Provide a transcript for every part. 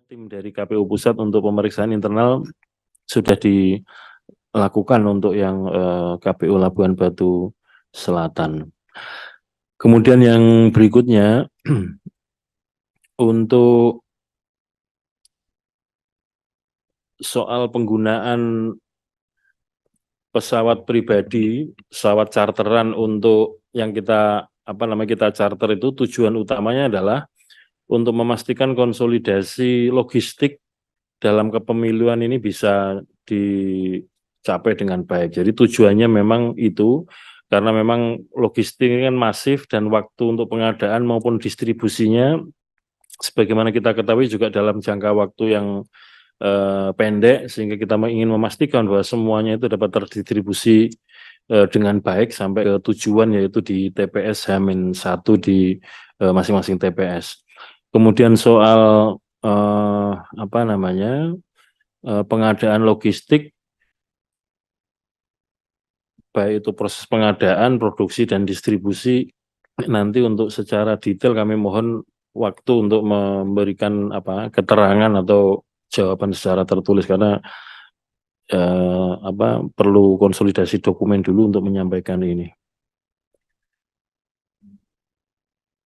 tim dari KPU Pusat untuk pemeriksaan internal sudah dilakukan untuk yang KPU Labuan Batu Selatan. Kemudian yang berikutnya untuk soal penggunaan pesawat pribadi, pesawat charteran untuk yang kita kita charter itu tujuan utamanya adalah untuk memastikan konsolidasi logistik dalam kepemiluan ini bisa dicapai dengan baik. Jadi tujuannya memang itu, karena memang logistik ini kan masif dan waktu untuk pengadaan maupun distribusinya, sebagaimana kita ketahui juga dalam jangka waktu yang pendek, sehingga kita ingin memastikan bahwa semuanya itu dapat terdistribusi dengan baik sampai ke tujuan, yaitu di TPS H-1 di masing-masing TPS. Kemudian soal pengadaan logistik, baik itu proses pengadaan, produksi, dan distribusi, nanti untuk secara detail kami mohon waktu untuk memberikan keterangan atau jawaban secara tertulis, karena perlu konsolidasi dokumen dulu untuk menyampaikan ini.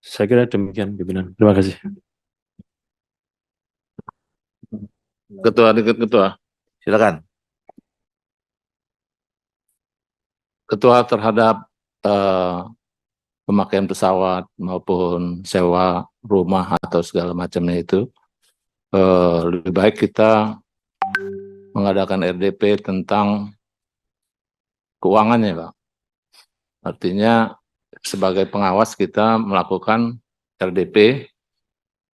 Saya kira demikian, pimpinan. Terima kasih. Ketua, silakan. Ketua, terhadap pemakaian pesawat maupun sewa rumah atau segala macamnya itu, lebih baik kita mengadakan RDP tentang keuangannya, Pak. Artinya sebagai pengawas kita melakukan RDP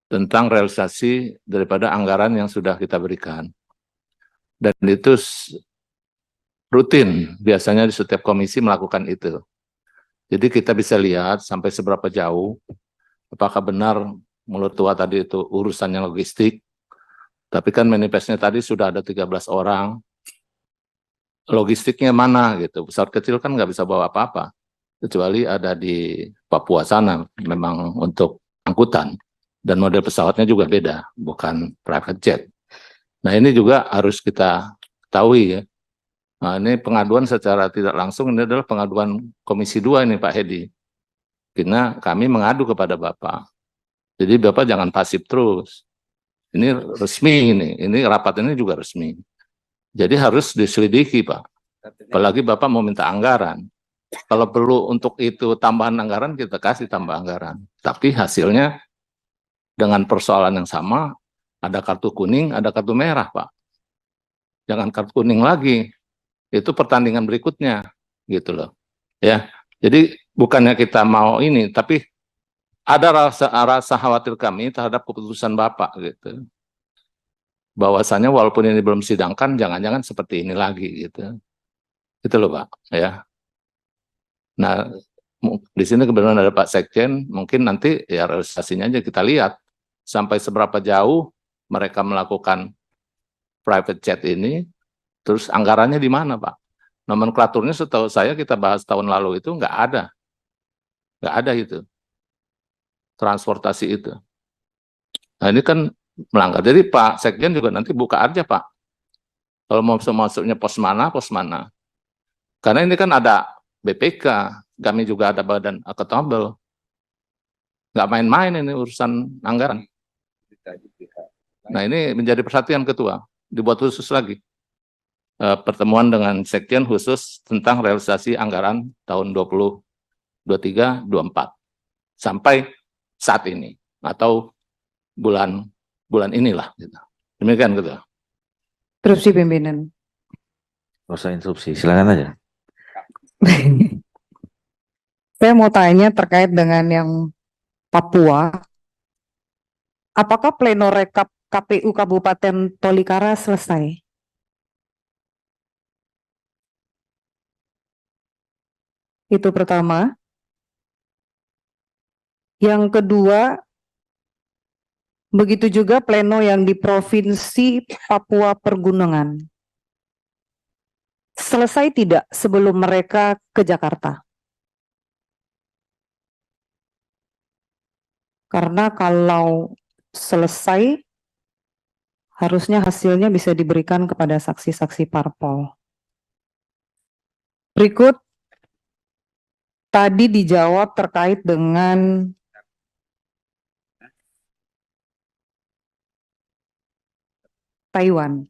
tentang realisasi daripada anggaran yang sudah kita berikan. Dan itu rutin, biasanya di setiap komisi melakukan itu. Jadi kita bisa lihat sampai seberapa jauh, apakah benar menurut Tua tadi itu urusannya logistik, tapi kan manifestnya tadi sudah ada 13 orang, logistiknya mana gitu. Pesawat kecil kan nggak bisa bawa apa-apa, kecuali ada di Papua sana, memang untuk angkutan. Dan model pesawatnya juga beda, bukan private jet. Nah ini juga harus kita ketahui ya. Nah ini pengaduan secara tidak langsung, ini adalah pengaduan Komisi 2 ini Pak Hedi. Karena kami mengadu kepada Bapak. Jadi Bapak jangan pasif terus. Ini resmi ini rapat ini juga resmi. Jadi harus diselidiki Pak. Apalagi Bapak mau minta anggaran. Kalau perlu untuk itu tambahan anggaran, kita kasih tambah anggaran. Tapi hasilnya dengan persoalan yang sama, ada kartu kuning, ada kartu merah Pak. Jangan kartu kuning lagi. Itu pertandingan berikutnya. Gitu loh. Ya. Jadi bukannya kita mau ini, tapi ada rasa khawatir kami terhadap keputusan Bapak gitu. Bahwasanya walaupun ini belum sidangkan, jangan-jangan seperti ini lagi gitu. Itu loh Pak, ya. Nah, di sini kebetulan ada Pak Sekjen, mungkin nanti ya realisasinya aja kita lihat sampai seberapa jauh mereka melakukan private jet ini, terus anggarannya di mana Pak? Nomenklaturnya setahu saya kita bahas tahun lalu itu nggak ada itu. Transportasi itu. Nah ini kan melanggar. Jadi Pak Sekjen juga nanti buka aja Pak. Kalau mau masuknya pos mana. Karena ini kan ada BPK, kami juga ada badan akuntabel. Nggak main-main ini urusan anggaran. Nah ini menjadi perhatian Ketua, dibuat khusus lagi. Pertemuan dengan Sekjen khusus tentang realisasi anggaran tahun 2023-24 sampai saat ini atau bulan inilah. Gitu. Demikian Ketua. Interupsi pimpinan. Usah interupsi, silakan aja. Saya mau tanya terkait dengan yang Papua. Apakah pleno rekap KPU Kabupaten Tolikara selesai? Itu pertama. Yang kedua, begitu juga pleno yang di Provinsi Papua Pergunungan. Selesai tidak sebelum mereka ke Jakarta? Karena kalau selesai, Harusnya hasilnya bisa diberikan kepada saksi-saksi parpol. Berikut tadi dijawab terkait dengan Taiwan.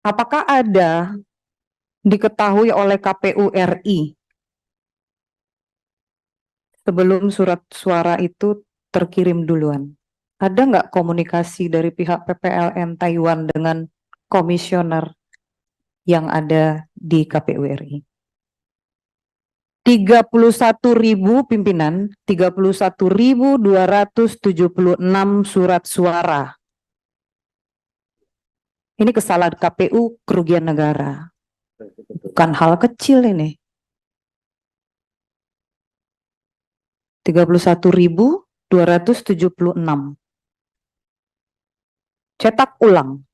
Apakah ada diketahui oleh KPU RI sebelum surat suara itu terkirim duluan? Ada nggak komunikasi dari pihak PPLN Taiwan dengan komisioner yang ada di KPU RI? 31.000 pimpinan, 31.276 surat suara. Ini kesalahan KPU, kerugian negara. Bukan hal kecil ini. 31.276. Cetak ulang.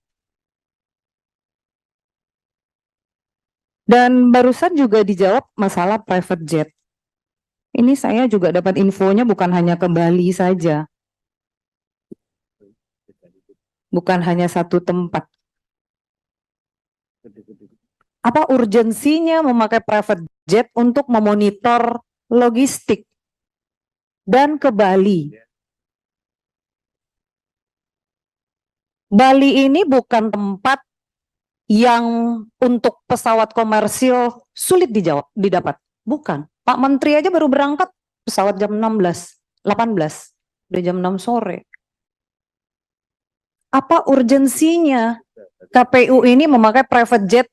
Dan barusan juga dijawab masalah private jet. Ini saya juga dapat infonya bukan hanya ke Bali saja. Bukan hanya satu tempat. Apa urgensinya memakai private jet untuk memonitor logistik dan ke Bali? Bali ini bukan tempat yang untuk pesawat komersil sulit didapat. Bukan. Pak Menteri aja baru berangkat pesawat jam 18, udah jam 6 sore. Apa urgensinya KPU ini memakai private jet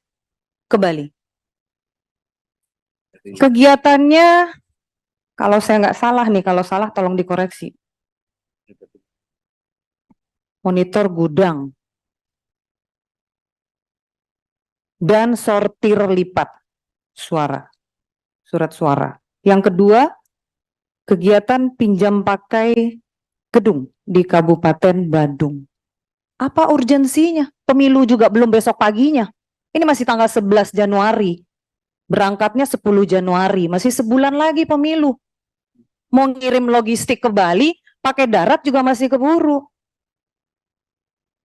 ke Bali? Kegiatannya, kalau saya nggak salah nih, kalau salah tolong dikoreksi. Monitor gudang dan sortir lipat surat suara. Yang kedua, kegiatan pinjam pakai gedung di Kabupaten Badung. Apa urgensinya? Pemilu juga belum besok paginya. Ini masih tanggal 11 Januari. Berangkatnya 10 Januari. Masih sebulan lagi pemilu. Mau ngirim logistik ke Bali, pakai darat juga masih keburu.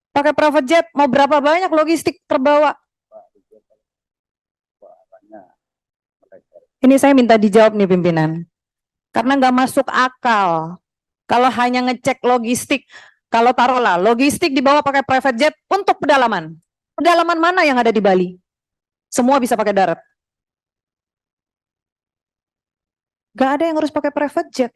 Pakai private jet, mau berapa banyak logistik terbawa? Ini saya minta dijawab nih pimpinan. Karena nggak masuk akal. Kalau hanya ngecek logistik, kalau taruhlah logistik dibawa pakai private jet untuk pedalaman. Pedalaman mana yang ada di Bali? Semua bisa pakai darat. Nggak ada yang harus pakai private jet.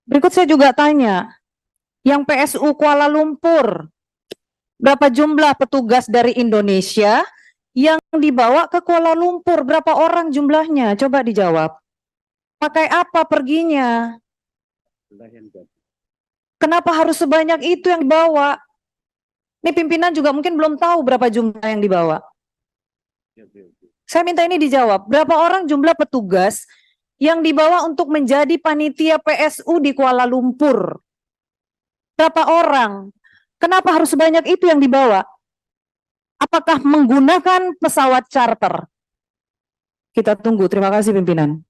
Berikut saya juga tanya, yang PSU Kuala Lumpur, berapa jumlah petugas dari Indonesia yang dibawa ke Kuala Lumpur? Berapa orang jumlahnya? Coba dijawab. Pakai apa perginya? Kenapa harus sebanyak itu yang dibawa? Ini pimpinan juga mungkin belum tahu berapa jumlah yang dibawa. Saya minta ini dijawab. Berapa orang jumlah petugas yang dibawa untuk menjadi panitia PSU di Kuala Lumpur? Berapa orang? Kenapa harus sebanyak itu yang dibawa? Apakah menggunakan pesawat charter? Kita tunggu. Terima kasih pimpinan.